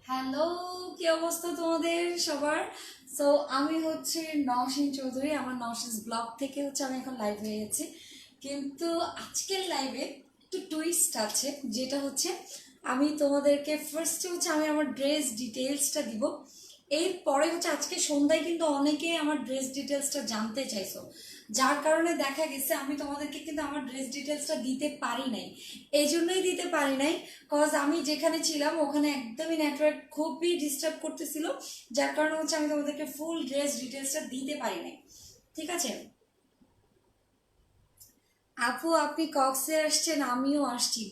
Hello, কি অবস্থা তোমাদের সবার? সো আমি হচ্ছে নওশিন চৌধুরী, আমার নওশিনস ব্লগ থেকে হচ্ছে আমি এখন লাইভ হয়ে গেছি। কিন্তু আজকের লাইভে একটু টুইস্ট আছে, যেটা হচ্ছে আমি তোমাদেরকে ফার্স্টে হচ্ছে আমি আমার ড্রেস ডিটেলসটা দিব। এরপরে হচ্ছে আজকে সন্ধ্যায় কিন্তু অনেকেই আমার ড্রেস ডিটেলসটা জানতে চাইছো, যার কারণে দেখা গেছে আমি তোমাদেরকে কিন্তু আমার ড্রেস ডিটেলসটা দিতে পারি নাই। এই জন্যই দিতে পারি নাই, কজ আমি যেখানে ছিলাম ওখানে একদমই নেটওয়ার্ক খুবই ডিস্টার্ব করতেছিল, যার কারণে হচ্ছে আমি তোমাদেরকে ফুল ড্রেস ডিটেলসটা দিতে পারি নাই। ঠিক আছে আপু, আপনি কক্সে আসছেন, আমিও আসছি।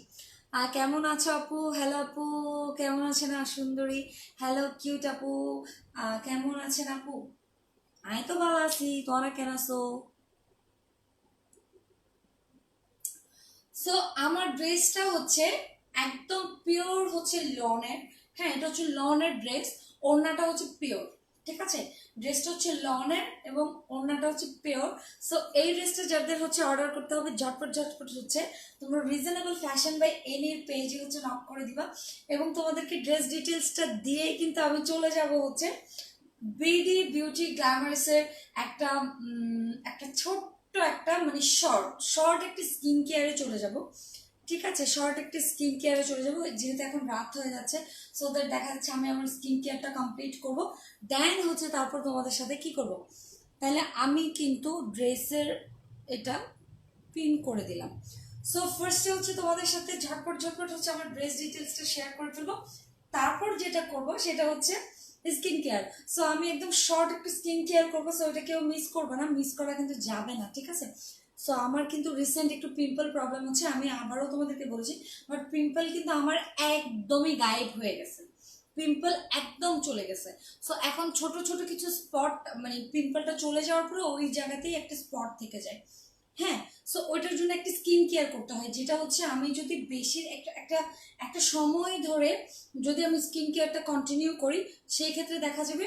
কেমন আছো আপু? হ্যালো আপু, কেমন আছেন সুন্দরী? হ্যালো কিউট আপু, কেমন আছেন আপু? আমি তো ভালো আছি, তোমরা কেন আছো? সো আমার ড্রেসটা হচ্ছে একদম পিওর হচ্ছে লনের। হ্যাঁ, এটা হচ্ছে লনের ড্রেস। ওড়নাটা হচ্ছে পিওর। ঠিক আছে, ড্রেসটা হচ্ছে লনের এবং ওড়নাটা হচ্ছে পিওর। সো এই ড্রেসটা যাদের হচ্ছে অর্ডার করতে হবে, ঝটপট ঝটপট হচ্ছে তোমরা রিজনেবল ফ্যাশন বাই এনির পেজে হচ্ছে নক করে দিবা, এবং তোমাদেরকে ড্রেস ডিটেলসটা দিয়েই কিন্তু আমি চলে যাব হচ্ছে বিডি বিউটি গ্ল্যামারসের একটা একটা ছোট্ট একটা মানে শর্ট শর্ট একটা স্কিন কেয়ারে চলে যাব। ঠিক আছে, শর্ট একটা স্কিন কেয়ারে চলে যাব, যেহেতু এখন রাত হয়ে যাচ্ছে। সো দ্যাট দেখা যাচ্ছে আমি আমার স্কিন কেয়ারটা কমপ্লিট করব, দেন হচ্ছে তারপর তোমাদের সাথে কি করব। তাহলে আমি কিন্তু ড্রেসের এটা পিন করে দিলাম। সো ফার্স্টে হচ্ছে তোমাদের সাথে ঝটপট ঝটপট হচ্ছে আমার ড্রেস ডিটেলসটা শেয়ার করে ফেলবো। তারপর যেটা করব সেটা হচ্ছে স্কিন কেয়ার। সো আমি একদম শর্ট একটু স্কিন কেয়ার করবো, সো এটা কেউ মিস করবে না, মিস করা কিন্তু যাবে না। ঠিক আছে, সো আমার কিন্তু রিসেন্ট একটু পিম্পল প্রবলেম হচ্ছে, আমি আবারও তোমাদেরকে বলেছি, বাট পিম্পল কিন্তু আমার একদমই গায়েব হয়ে গেছে, পিম্পল একদম চলে গেছে। সো এখন ছোট ছোট কিছু স্পট, মানে পিম্পলটা চলে যাওয়ার পরে ওই জায়গাতেই একটা স্পট থেকে যায়। হ্যাঁ, সো ওইটার জন্য একটা স্কিন কেয়ার করতে হয়, যেটা হচ্ছে আমি যদি বেশি একটা একটা একটা সময় ধরে যদি আমি স্কিন কেয়ারটা কন্টিনিউ করি, সেই ক্ষেত্রে দেখা যাবে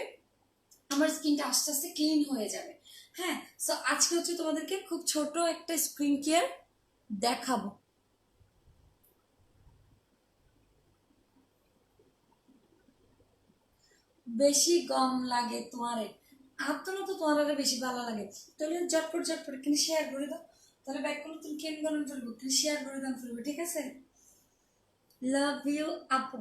আমার স্কিনটা আস্তে আস্তে ক্লিন হয়ে যাবে। হ্যাঁ, সো আজকে হচ্ছে তোমাদেরকে খুব ছোট একটা স্কিন কেয়ার দেখাবো। বেশি গম লাগে তোমারে? আপনারও তো তোমার বেশি ভালো লাগে। তাহলে ঝটপট ঝটপট কিন্তু শেয়ার করে দাও। তাহলে ব্যাক করলে তুমি কেন গরম ফেলবো, কিন্তু শেয়ার করে দাম ফেলবো। ঠিক আছে, লাভ ইউ আপু,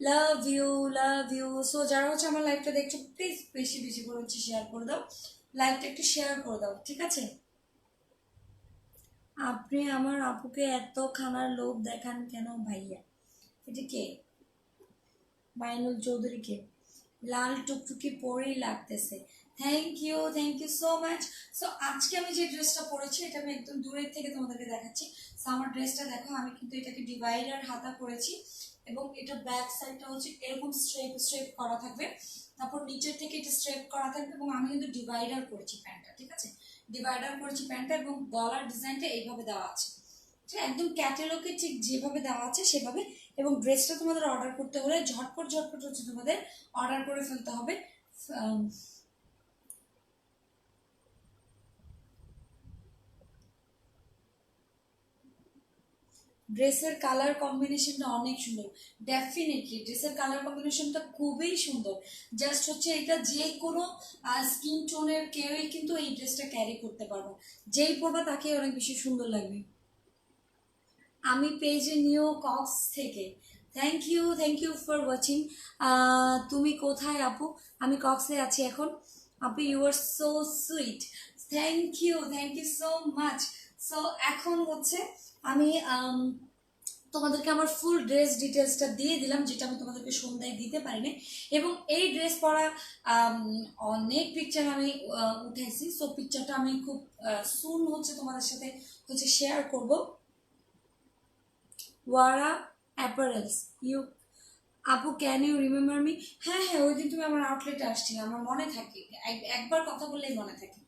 love you, love you. So যারা হচ্ছে আমার লাইভটা দেখছো, প্লিজ বেশি বেশি করে হচ্ছে শেয়ার করে দাও, লাইভটা একটু শেয়ার করে দাও। ঠিক আছে, আপনি আমার আপুকে এত খানার লোভ দেখান কেন ভাইয়া? এটা কে? মাইনুল চৌধুরীকে? লাল টুকটুকি পরেই লাগতেছে। Thank you so much. So আজকে আমি যে ড্রেসটা পরেছি এটা আমি একদম দূরের থেকে তোমাদেরকে দেখাচ্ছি। সো আমার ড্রেসটা দেখো, আমি কিন্তু এটাকে ডিভাইডার হাতা করেছি, এবং এটা ব্যাক সাইডটা হচ্ছে এরকম স্ট্রেপ স্ট্রেপ করা থাকবে, তারপর নিচের থেকে এটা স্ট্রেপ করা থাকবে, এবং আমি কিন্তু ডিভাইডার করেছি প্যান্টটা। ঠিক আছে, ডিভাইডার করেছি প্যান্টটা, এবং গলার ডিজাইনটা এইভাবে দেওয়া আছে। ঠিক আছে, একদম ক্যাটালগে ঠিক যেভাবে দেওয়া আছে সেভাবে। এবং ড্রেসটা তোমাদের অর্ডার করতে হলে ঝটপট ঝটপট হচ্ছে তোমাদের অর্ডার করে ফেলতে হবে। ড্রেসের কালার কম্বিনেশনটা অনেক সুন্দর। ডেফিনেটলি ড্রেসের কালার কম্বিনেশনটা খুবই সুন্দর। জাস্ট হচ্ছে এটা যে কোনো স্কিন টোনের কেউই কিন্তু এই ড্রেসটা ক্যারি করতে পারবো, যেই পরবা তাকে অনেক বেশি সুন্দর লাগবে। আমি পেয়েছি নিউ কক্স থেকে। Thank you for watching. তুমি কোথায় আপু? আমি কক্সে আছি এখন। আপু you are so sweet. Thank you so much. So এখন হচ্ছে আমি তোমাদেরকে আমার ফুল ড্রেস ডিটেলসটা দিয়ে দিলাম, যেটা আমি তোমাদেরকে সন্ধ্যায় দিতে পারিনি। এবং এই ড্রেস পরা আম, অনেক পিকচার আমি উঠাইছি। সো পিকচারটা আমি খুব সুন হচ্ছে তোমাদের সাথে হচ্ছে শেয়ার করব। ওয়ারা অ্যাপারেলস, ইউ আপু ক্যান ইউ রিমেম্বার মি? হ্যাঁ হ্যাঁ, ওই দিন তুমি আমার আউটলেটে আসছিলে, আমার মনে থাকে, একবার কথা বললেই মনে থাকে,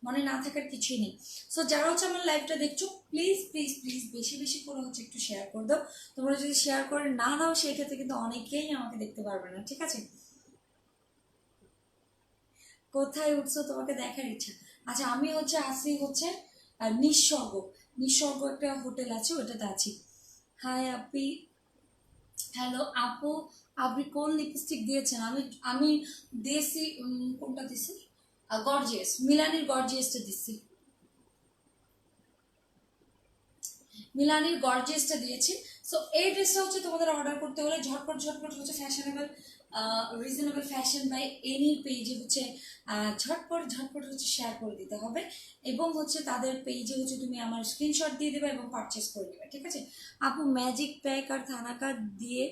মনে না থাকার কিছুই নেই। সো যারা হচ্ছে আমার লাইভটা দেখছো, প্লিজ প্লিজ প্লিজ বেশি বেশি করে হচ্ছে একটু শেয়ার করে দাও। তোমরা যদি শেয়ার করে না দাও, সেই ক্ষেত্রে কিন্তু অনেকেই আমাকে দেখতে পারবে না। ঠিক আছে, কোথায় উঠছো তোমাকে দেখার ইচ্ছা? আচ্ছা, আমি হচ্ছে আসি হচ্ছে নিঃস্বর্গ। নিঃস্বর্গ একটা হোটেল আছে, ওটাতে আছি। হাই আপি, হ্যালো আপু, আপনি কোন লিপস্টিক দিয়েছেন? আমি আমি দিয়েছি কোনটা দিছি? গর্জিয়াস, মিলানির গর্জিয়াসটা দিছি। মিলানির গর্জিয়াসটা দিয়েছি। সো এই ড্রেসটা হচ্ছে তোমাদের অর্ডার করতে হলে ঝটপট ঝটপট হচ্ছে ফ্যাশনেবল রিজনেবল ফ্যাশন বাই এনির পেজে হচ্ছে ঝটপট ঝটপট হচ্ছে শেয়ার করে দিতে হবে, এবং হচ্ছে তাদের পেজে হচ্ছে তুমি আমার স্ক্রিনশট দিয়ে দেবে এবং পারচেস করে নেবে, ঠিক আছে? আপু ম্যাজিক প্যাক আর থানাকার দিয়ে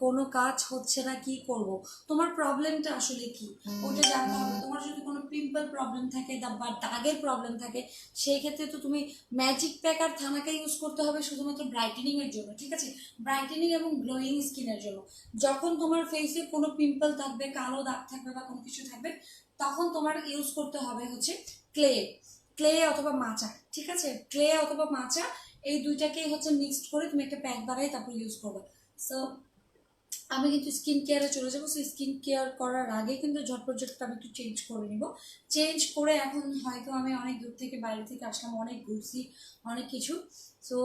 কোনো কাজ হচ্ছে না, কি করব? তোমার প্রবলেমটা আসলে কি ওটা জানতে হবে। তোমার যদি কোনো পিম্পল প্রবলেম থাকে বা দাগের প্রবলেম থাকে, সেই ক্ষেত্রে তো তুমি ম্যাজিক প্যাক আর থানাকা ইউজ করতে হবে শুধুমাত্র ব্রাইটেনিং এর জন্য, ঠিক আছে? ব্রাইটেনিং এবং গ্লোয়িং স্কিনের জন্য। যখন তোমার ফেসে কোনো পিম্পল থাকবে, কালো দাগ থাকবে বা কোনো কিছু থাকবে, তখন তোমার ইউজ করতে হবে হচ্ছে ক্লে, ক্লে অথবা মাচা, ঠিক আছে? ক্লে অথবা মাচা, এই দুইটাকেই হচ্ছে মিক্সড করে তুমি একটা প্যাক বানাই তারপর ইউজ করবে। সো আমি কিন্তু স্কিন কেয়ারে চলে যাবো। সো স্কিন কেয়ার করার আগে কিন্তু ঝটপট ঝটপট আমি একটু চেঞ্জ করে নিব। চেঞ্জ করে এখন হয়তো আমি অনেক দূর থেকে বাইরে থেকে আসলাম, অনেক ঘুরছি, অনেক কিছু। সো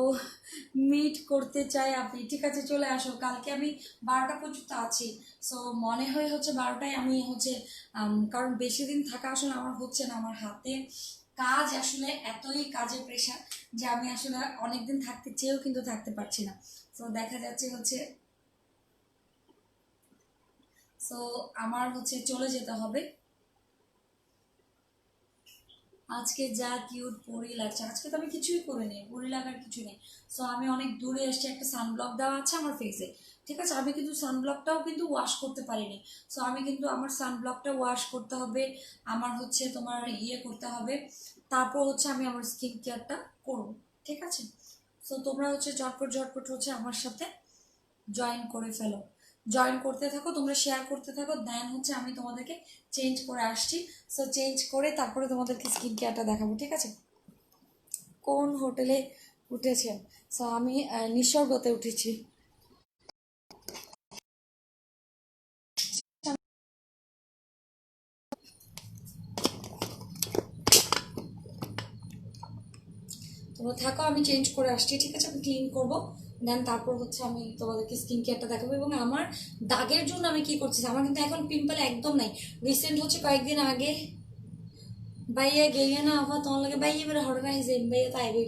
মিট করতে চাই আপনি, ঠিক আছে? চলে আসো, কালকে আমি 12টা পর্যন্ত আছি। সো মনে হয় হচ্ছে 12টায় আমি হচ্ছে কারণ বেশি দিন থাকা আসলে আমার হচ্ছে না, আমার হাতে কাজ আসলে এতই কাজের প্রেশার যে আমি আসলে অনেকদিন থাকতে চেয়েও কিন্তু থাকতে পারছি না। তো দেখা যাচ্ছে হচ্ছে সো আমার হচ্ছে চলে যেতে হবে। আজকে যা কিউট পরি লাগছে, আজকে তো আমি কিছুই করিনি, পরি লাগার কিছু নেই। সো আমি অনেক দূরে এসেছি, একটা সানব্লক দেওয়া আছে আমার ফেসে, ঠিক আছে? আমি কিন্তু সানব্লকটাও কিন্তু ওয়াশ করতে পারিনি। সো আমি কিন্তু আমার সানব্লকটা ওয়াশ করতে হবে, আমার হচ্ছে তোমার করতে হবে, তারপর হচ্ছে আমি আমার স্কিন কেয়ারটা করবো, ঠিক আছে? সো তোমরা হচ্ছে ঝটপট ঝটপট হচ্ছে আমার সাথে জয়েন করে ফেলো, জয়েন করতে থাকো, তোমরা শেয়ার করতে থাকো, দেন হচ্ছে আমি তোমাদেরকে চেঞ্জ করে আসছি। সো চেঞ্জ করে তারপরে তোমাদেরকে স্কিন কেয়ারটা দেখাবো, ঠিক আছে? কোন হোটেলে উঠেছেন? সো আমি নিসর্গতে উঠেছি। তোমরা থাকো, আমি চেঞ্জ করে আসছি, ঠিক আছে? আমি ক্লিন করবো, দেন তারপর হচ্ছে আমি তোমাদেরকে স্কিন কেয়ারটা দেখাবো। এবং আমার দাগের জন্য আমি কি করছি, আমার কিন্তু এখন পিম্পল একদম নাই। রিসেন্ট হচ্ছে কয়েকদিন আগে বাইয়া গেয়ে না আবার তোমার লাগে বাইয়া বেড়ে হঠাৎ আসে বাইয়া তাই বই।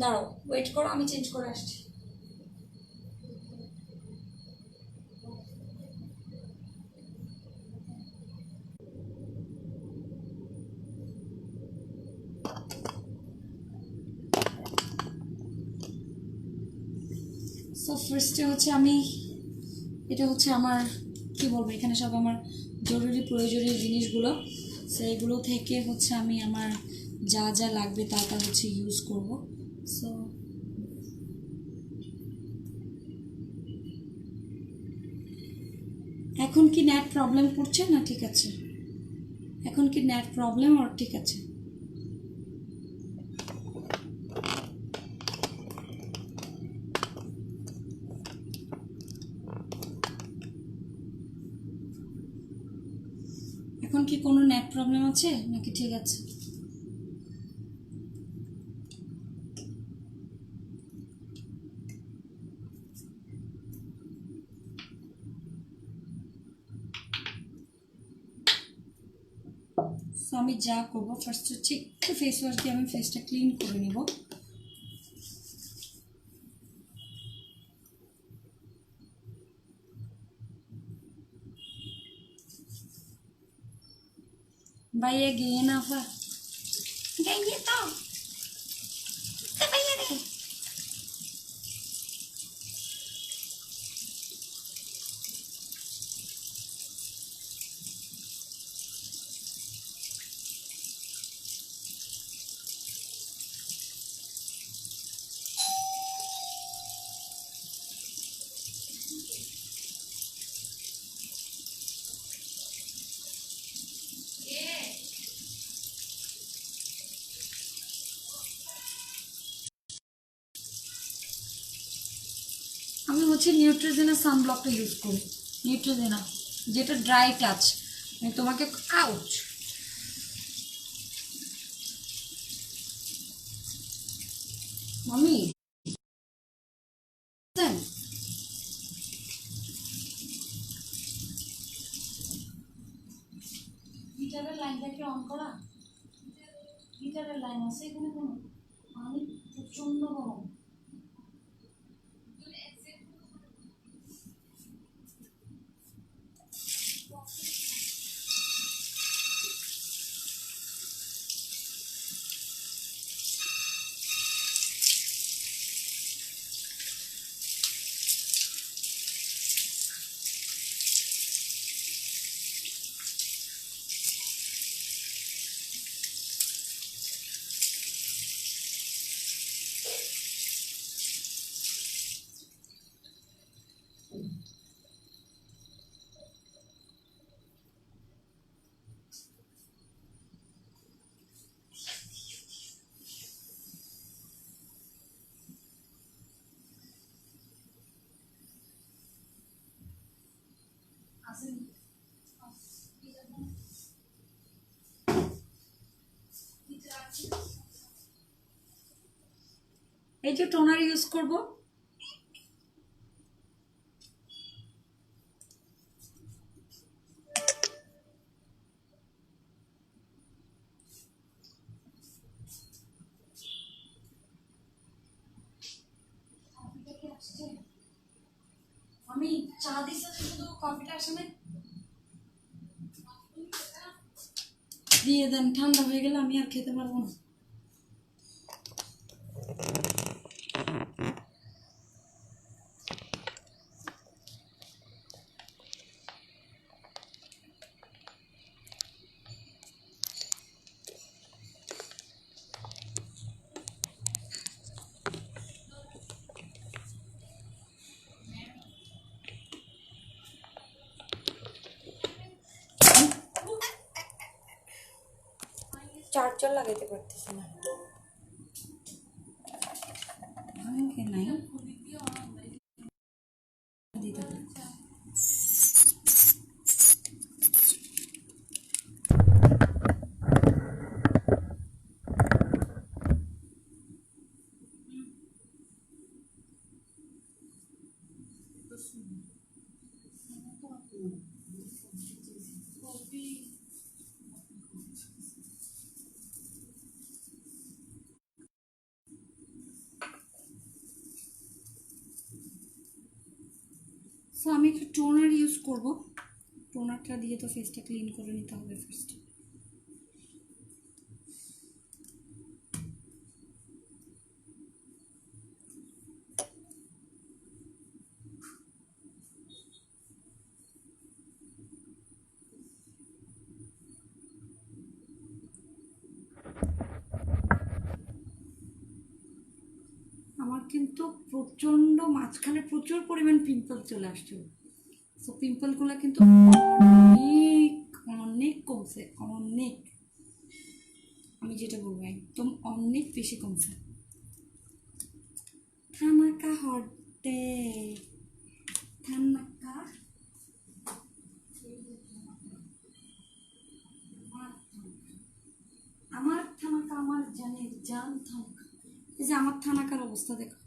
দাঁড়াও, ওয়েট করো, আমি চেঞ্জ করে আসছি। সো ফার্স্টে হচ্ছে আমি, এটা হচ্ছে আমার কি বলবো, এখানে সব আমার জরুরি প্রয়োজনীয় জিনিসগুলো, সেইগুলো থেকে হচ্ছে আমি আমার যা যা লাগবে তা তা হচ্ছে ইউজ করব। সো এখন কি নেট প্রবলেম করছে না? ঠিক আছে, এখন কি নেট প্রবলেম আর ঠিক আছে? এখন কি কোনো নেট প্রবলেম আছে নাকি ঠিক আছে? সো আমি যা করবো ফার্স্ট হচ্ছে একটু ফেস ওয়াশ দিয়ে আমি ফেসটা ক্লিন করে নিব। ভাইয়া গিয়ে না ফা গিয়ে তো ভাইয়া রে। আমি হচ্ছে নিউট্রিজেনা সানব্লকটা ইউজ করি, নিউট্রিজেনা, যেটা ড্রাই টাচ। আমি তোমাকে আউট মামি হিটারের লাইনটা কি অন করা? হিটারের লাইন আছে এখানে কোনো? পানি প্রচন্ড গরম। এই যে টোনার ইউজ করব, আমি চা দিছি শুধু কফিটা আসলে দিয়ে দেন, ঠান্ডা হয়ে গেলে আমি আর খেতে পারবো না। চার্জার লাগাইতে পারতেছি না, নাই দিতে হবে। সো আমি একটু টোনার ইউজ করব, টোনারটা দিয়ে তো ফেসটা ক্লিন করে নিতে হবে ফার্স্ট। আমার কিন্তু প্রচণ্ড মাঝখানে প্রচুর পরিমাণ পিম্পল চলে আসছে, সো পিম্পলগুলো কিন্তু অনেক অনেক কমছে, অনেক, আমি যেটা বলবো একদম অনেক বেশি কমছে। থানাকা হটে থানাকা, আমার থানাকা, আমার জানের জান থানাকা। এই যে আমার থানাকার অবস্থা দেখো,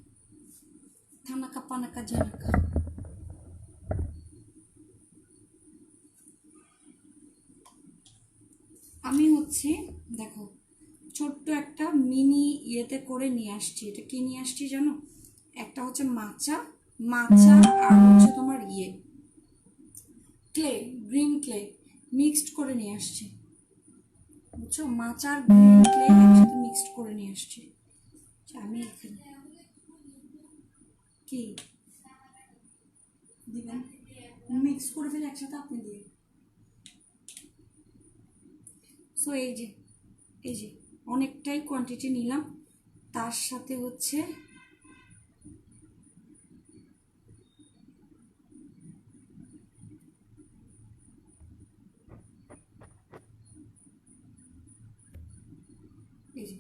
থানাকা পানাকা জানাকা। আমি হচ্ছে দেখো ছোট্ট একটা মিনি ইয়েতে করে নিয়ে আসছি, এটা কি নিয়ে আসছি জানো? একটা হচ্ছে মাচা, মাচা আর হচ্ছে তোমার ক্লে, গ্রিন ক্লে মিক্সড করে নিয়ে আসছি, বুঝছো? মাচার গ্রিন ক্লে একসাথে মিক্সড করে নিয়ে আসছি। আমি এখানে কি দিবেন, মিক্স করে ফেলে একসাথে আপনি দিয়ে। সো এই যে অনেকটাই কোয়ান্টিটি নিলাম, তার সাথে হচ্ছে এই যে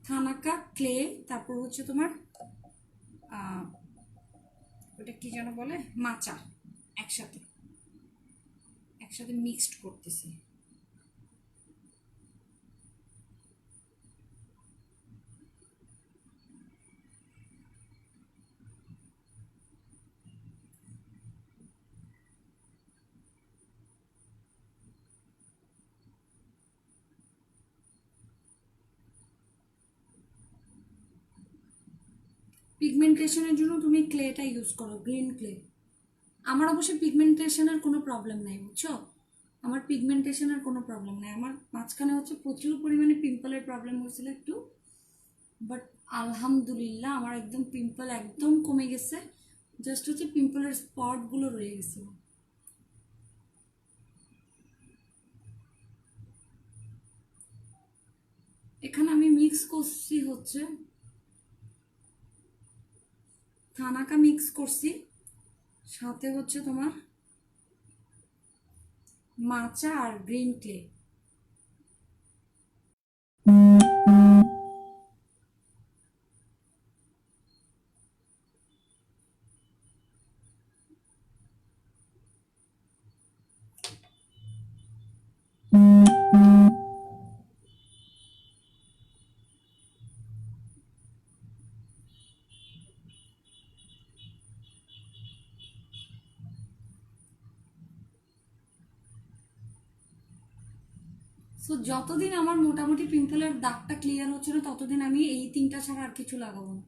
থানাকা ক্লে, তারপর হচ্ছে তোমার ওটা কি যেন বলে, মাচা, একসাথে একসাথে মিক্সড করতেছি। পিগমেন্টেশনের জন্য তুমি ক্লেটা ইউজ করো, গ্রিন ক্লে। আমার অবশ্যই পিগমেন্টেশনের কোনো প্রবলেম নাই, বুঝছো? আমার পিগমেন্টেশনের কোনো প্রবলেম নাই। আমার মাঝখানে হচ্ছে প্রচুর পরিমাণে পিম্পলের প্রবলেম হয়েছিল একটু, বাট আলহামদুলিল্লাহ আমার একদম পিম্পল একদম কমে গেছে। জাস্ট হচ্ছে পিম্পলের স্পটগুলো রয়ে গেছিল। এখানে আমি মিক্স করছি হচ্ছে থানাকা মিক্স করছি, সাথে হচ্ছে তোমার মাচা আর গ্রিন ক্লে। সো যতদিন আমার মোটামুটি পিম্পলের দাগটা ক্লিয়ার হচ্ছে না ততদিন আমি এই 3টা ছাড়া আর কিছু লাগাবো না।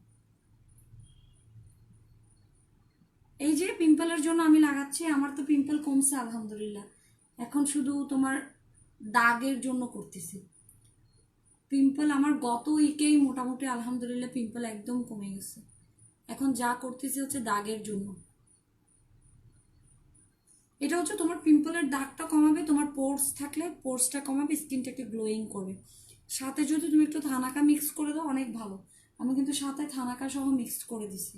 এই যে পিম্পলের জন্য আমি লাগাচ্ছি, আমার তো পিম্পল কমছে আলহামদুলিল্লাহ। এখন শুধু তোমার দাগের জন্য করতেছি। পিম্পল আমার গত উইকেই মোটামুটি আলহামদুলিল্লাহ পিম্পল একদম কমে গেছে। এখন যা করতেছি হচ্ছে দাগের জন্য। এটা হচ্ছে তোমার পিম্পলের দাগটা কমাবে, তোমার পোর্স থাকলে পোর্সটা কমাবে, স্কিনটাকে গ্লোয়িং করবে। সাথে যদি তুমি একটু থানাকা মিক্স করে দাও অনেক ভালো। আমি কিন্তু সাথে থানাকা সহ মিক্সড করে দিছি।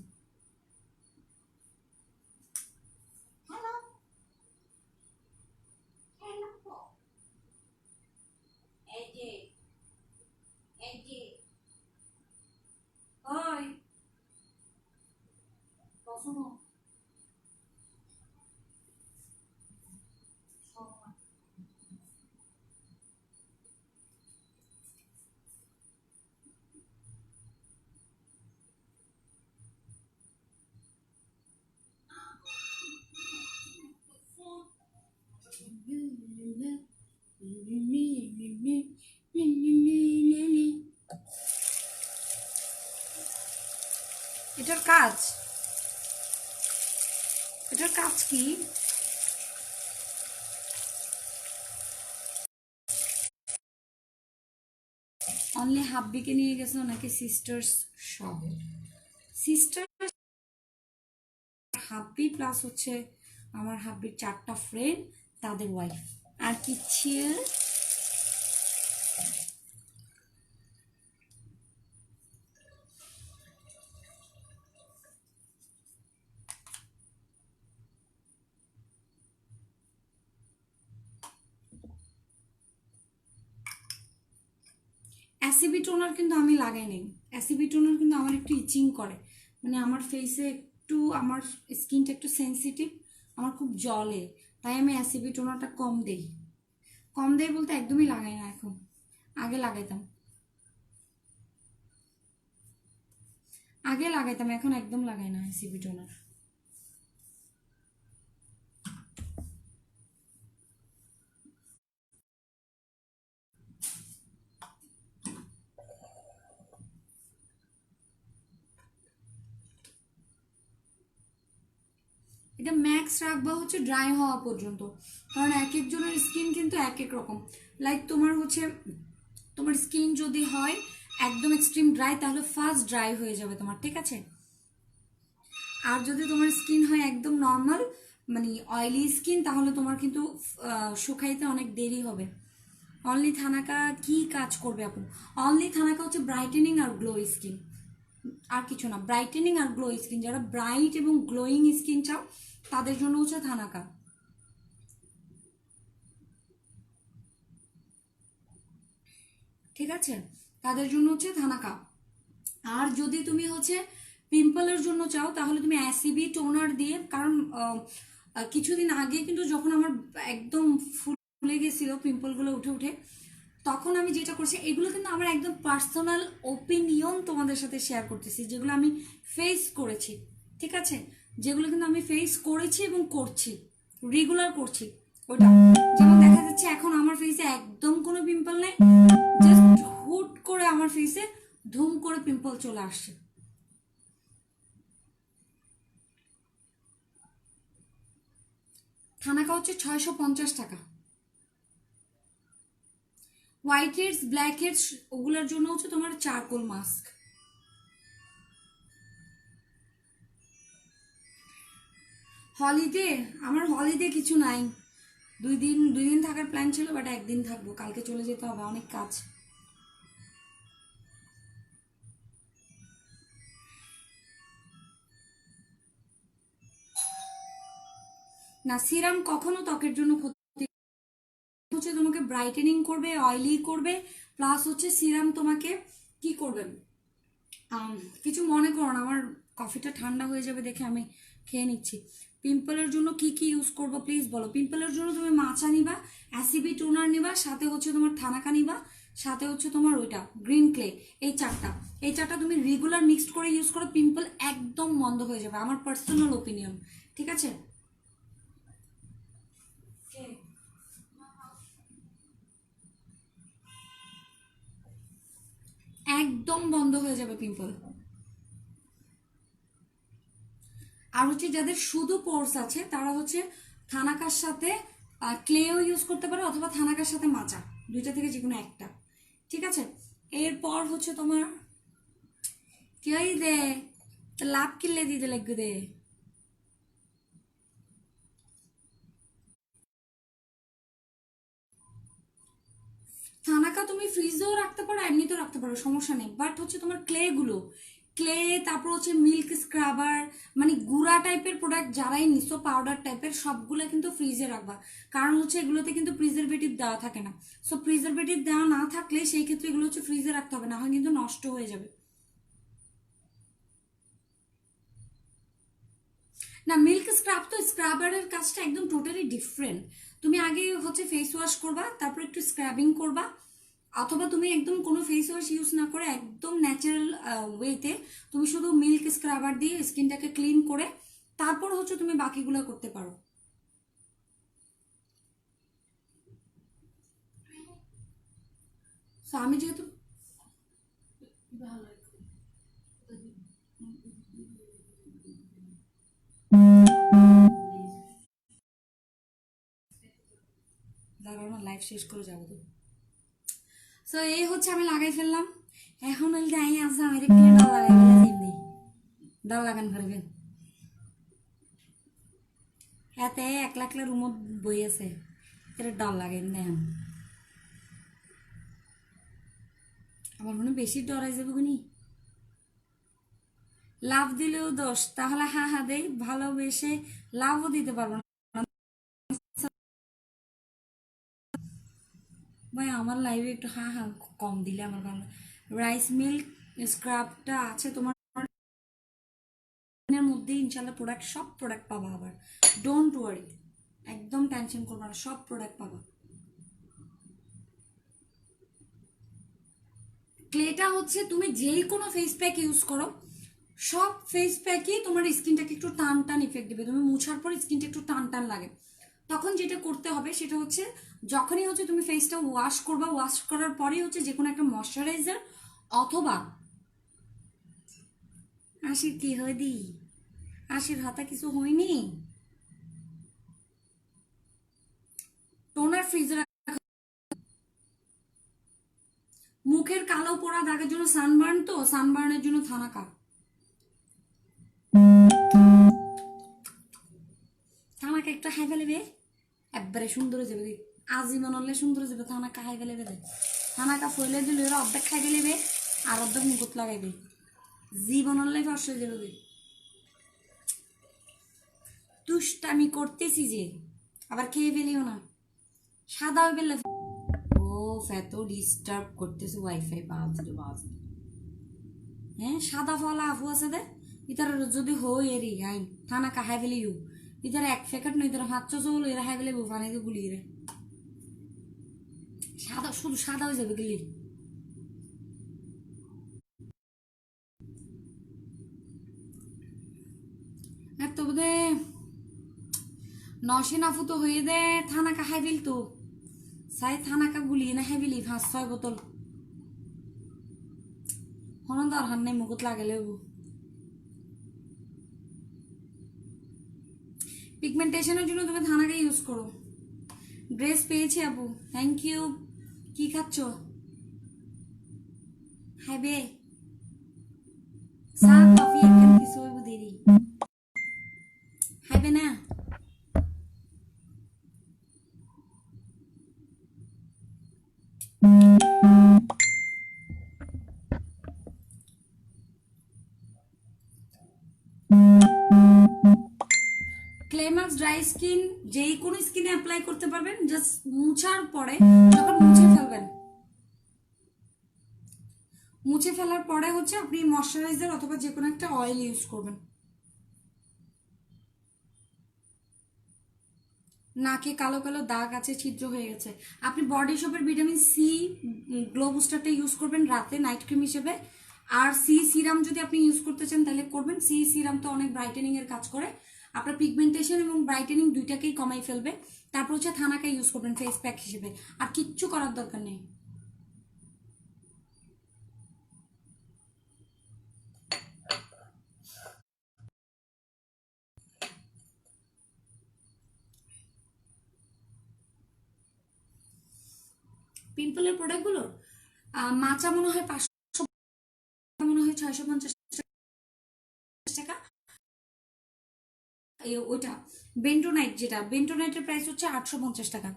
এটার কাজ কি? অনলি হাব্বিকে নিয়ে গেছে নাকি সিস্টার্স সহ? সিস্টার হাব্বি প্লাস হচ্ছে আমার হাব্বির 4টা ফ্রেন্ড, তাদের ওয়াইফ, আর কিচ্ছু। অ্যাসিবি টোনার কিন্তু আমি লাগাই নেই। অ্যাসিবি টোনার কিন্তু আমার একটু ইচিং করে, মানে আমার ফেসে একটু, আমার স্কিনটা একটু সেন্সিটিভ, আমার খুব জ্বলে, তাই আমি অ্যাসিবি টোনারটা কম দেই। কম দেই বলতে একদমই লাগাই না এখন, আগে লাগাইতাম। এখন একদম লাগাই না অ্যাসিবি টোনার। এটা ম্যাক্স রাখবা হচ্ছে ড্রাই হওয়া পর্যন্ত, কারণ এক একজনের স্কিন কিন্তু এক এক রকম। লাইক তোমার হচ্ছে, তোমার স্কিন যদি হয় একদম এক্সট্রিম ড্রাই তাহলে ফার্স্ট ড্রাই হয়ে যাবে তোমার, ঠিক আছে? আর যদি তোমার স্কিন হয় একদম নর্মাল মানে অয়েলি স্কিন তাহলে তোমার কিন্তু শুকাইতে অনেক দেরি হবে। অনলি থানাকা কি কাজ করবে আপু? অনলি থানাকা হচ্ছে ব্রাইটেনিং আর গ্লো স্কিন, আর কিছু না। ব্রাইটেনিং আর গ্লো স্কিন, যারা ব্রাইট এবং গ্লোয়িং স্কিন চাও তাদের জন্য হচ্ছে থানাকা। ঠিক আছে, তাদের জন্য হচ্ছে থানাকা। আর যদি তুমি হচ্ছে পিম্পলের জন্য চাও তাহলে তুমি অ্যাসিবি টোনার দিয়ে, কারণ কিছুদিন আগে কিন্তু যখন আমার একদম ফুলে গেছিল পিম্পলগুলো উঠে উঠে, তখন আমি যেটা করছি, এগুলো কিন্তু আমার একদম পার্সোনাল ওপিনিয়ন তোমাদের সাথে শেয়ার করতেছি, যেগুলো আমি ফেস করেছি, ঠিক আছে? যেগুলো কিন্তু আমি ফেস করেছি এবং করছি, রেগুলার করছি ওটা। যেমন দেখা যাচ্ছে এখন আমার ফেসে একদম কোনো পিম্পল নেই, জাস্ট হুট করে আমার ফেসে ধুম করে পিম্পল চলে আসছে। থানাকা হচ্ছে 650 টাকা। হোয়াইট হেডস, ব্ল্যাক হেডস ওগুলোর জন্য হচ্ছে তোমার চারকোল মাস্ক। হলিডে, আমার হলিডে কিছু নাই। 2 দিন থাকার প্ল্যান ছিল, বাট একদিন থাকবো, কালকে চলে যেতে হবে, অনেক কাজ। না, সিরাম কখনো ত্বকের জন্য ক্ষতি হচ্ছে, তোমাকে ব্রাইটেনিং করবে, অয়েলি করবে, প্লাস হচ্ছে সিরাম তোমাকে কি করবে, কিছু মনে করো না, আমার কফিটা ঠান্ডা হয়ে যাবে দেখে আমি খেয়ে নিচ্ছি। পিম্পলের জন্য কি কি ইউজ করবো প্লিজ বলো। পিম্পলের জন্য তুমি মাচা নিবা, অ্যাসিবি টোনার নিবা, সাথে হচ্ছে তোমার থানাকা নিবা, সাথে হচ্ছে তোমার ওইটা গ্রিন ক্লে। এই চারটা তুমি রেগুলার মিক্সড করে ইউজ করো, পিম্পল একদম বন্ধ হয়ে যাবে, আমার পার্সোনাল ওপিনিয়ন। ঠিক আছে, একদম বন্ধ হয়ে যাবে পিম্পল। আর হচ্ছে যাদের শুধু পোর্স আছে তারা হচ্ছে থানাকার সাথে ক্লেও ইউজ করতে পারো, অথবা থানাকার সাথে মাচা, দুইটা থেকে যে কোনো একটা। ঠিক আছে, এরপর হচ্ছে তোমার কি হয় দে, লাভ কিনলে দিতে লাগবে দে। থানাকা তুমি ফ্রিজেও রাখতে পারো, এমনিতেও রাখতে পারো, সমস্যা নেই। বাট হচ্ছে তোমার ক্লে, তারপর হচ্ছে মিল্ক স্ক্রাবার, মানে গুঁড়া টাইপের প্রোডাক্ট যারাই নিছো, পাউডার টাইপের সবগুলো কিন্তু ফ্রিজে রাখবা, কারণ হচ্ছে এগুলোতে কিন্তু প্রিজারভেটিভ দেওয়া থাকে না। সো প্রিজারভেটিভ দেওয়া না থাকলে সেই ক্ষেত্রে এগুলো হচ্ছে ফ্রিজে রাখতে হবে, না হয় কিন্তু নষ্ট হয়ে যাবে। না, মিল্ক স্ক্রাব তো স্ক্রাবারের কাজটা একদম টোটালি ডিফারেন্ট। তুমি আগে হচ্ছে ফেস ওয়াশ করবা, তারপর একটু স্ক্রাবিং করবা, অথবা তুমি একদম কোনো ফেস ওয়াশ ইউজ না করে একদম ন্যাচারাল ওয়েতে তুমি শুধু মিল্ক স্ক্রাবার দিয়ে স্কিনটাকে ক্লিন করে তারপর হচ্ছে তুমি বাকিগুলো করতে পারো। তো আমি যেহেতু দাঁড়াও না, লাইফ শেষ করে যাবো তো। সো এই হচ্ছে আমি লাগাই ফেললাম, এখন ওই যাই আসছে আমার একটু ডাল লাগাই ফেলে দিই, ডাল লাগান পারবেন। এতে একলা একলা রুমত বই আছে, এটা ডাল লাগাই দেখেন, আমার মনে হয় বেশি ডরাই যাবে কোনি। লাভ দিলেও দোষ, তাহলে হা হা দেই, ভালোবেসে লাভও দিতে পারবো না। ভাই আমার লাইভে একটু হা হা কম দিলে আমার ভালো। রাইস মিল্ক স্ক্রাবটা আছে তোমার এর মধ্যে, ইনশাল্লাহ প্রোডাক্ট, সব প্রোডাক্ট পাবা, আবার ডোন্ট ওয়ারি, একদম টেনশন করবা না, সব প্রোডাক্ট পাবা। ক্লেটা হচ্ছে তুমি যেই কোনো ফেস প্যাক ইউজ করো, সব ফেস প্যাকই তোমার স্কিনটাকে একটু টান টান ইফেক্ট দিবে, তুমি মুছার পর স্কিনটা একটু টান টান লাগে, তখন যেটা করতে হবে সেটা হচ্ছে যখনই হচ্ছে তুমি ফেসটা ওয়াশ করবা, ওয়াশ করার পরেই হচ্ছে যে কোনো একটা ময়শ্চারাইজার, অথবা আশির কি হয় দি, আশির হাতে কিছু হয়নি, টোনার ফ্রিজে। মুখের কালো পোড়া দাগের জন্য সানবার্ন, তো সানবার্নের জন্য থানাকা, থানাকা একটা খাই ফেলেবে, একবারে সুন্দর হয়ে যাবে, আজীবন হলে সুন্দর হয়ে যাবে, থানাকা খাই ফেলেবে, থানাকা ফইলে দিলে ওরা অর্ধেক খাই ফেলেবে আর অর্ধেক মুকুট লাগাইবে, জীবন হলে ফর্স হয়ে যাবে। দুষ্টামি করতেছি যে, আবার খেয়ে ফেলিও না, সাদা হয়ে ফেললে। ও এত ডিস্টার্ব করতেছে ওয়াইফাই, বাজরে বাজ। হ্যাঁ, সাদা ফলা আফু আছে দে, ইতার যদি হই এরি আইন থানা কাহাই ফেলিও, ইতার এক প্যাকেট নই, ইতার 500 এরা হাই ফেলে পানিতে গুলিয়ে রে, সাদা শুধু সাদা হয়ে যাবে গেলি। আর তো বোধে নশিন আফু তো হয়ে দে থানা কাহাই ফেল তো, সাই থানা কা গুলিয়ে না হাই ফেলি 5-6 বোতল, হন দরকার নেই মুকুট লাগালে। পিগমেন্টেশনের জন্য তুমি থানাকে ইউজ করো। ড্রেস পেয়েছি আপু, থ্যাংক ইউ। কি খাচ্ছ? খাইবে চা কফি একদম কিছু হইব দেরি, খাইবে না? ক্লেমাক্স ড্রাই স্কিন যেই কোনো স্কিনে অ্যাপ্লাই করতে পারবেন, জাস্ট মুছার পরে যখন মুছে ফেলার পরে হচ্ছে আপনি ময়শ্চারাইজার অথবা যে কোনো একটা অয়েল ইউজ করবেন। নাকে কালো কালো দাগ আছে, ছিদ্র হয়ে গেছে, আপনি বডি শপের ভিটামিন সি গ্লো বুস্টারটা ইউজ করবেন রাতে নাইট ক্রিম হিসেবে। আর সি সিরাম যদি আপনি ইউজ করতে চান তাহলে করবেন। সি সিরাম তো অনেক ব্রাইটেনিং এর কাজ করে, আপনার পিগমেন্টেশন এবং ব্রাইটেনিং দুইটাকেই কমাই ফেলবে। তারপর হচ্ছে থানাকা ইউজ করবেন ফেস প্যাক হিসেবে, আর কিচ্ছু করার দরকার নেই। পিম্পলের প্রোডাক্টগুলো মাচা মনে হয় 500, মনে হয় 650 টাকা। ওইটা বেন্টোনাইট, যেটা বেন্টোনাইটের প্রাইস হচ্ছে 850 টাকা।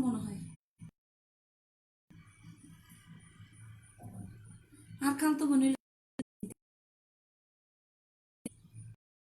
মনে হয় আর খালতো বোনের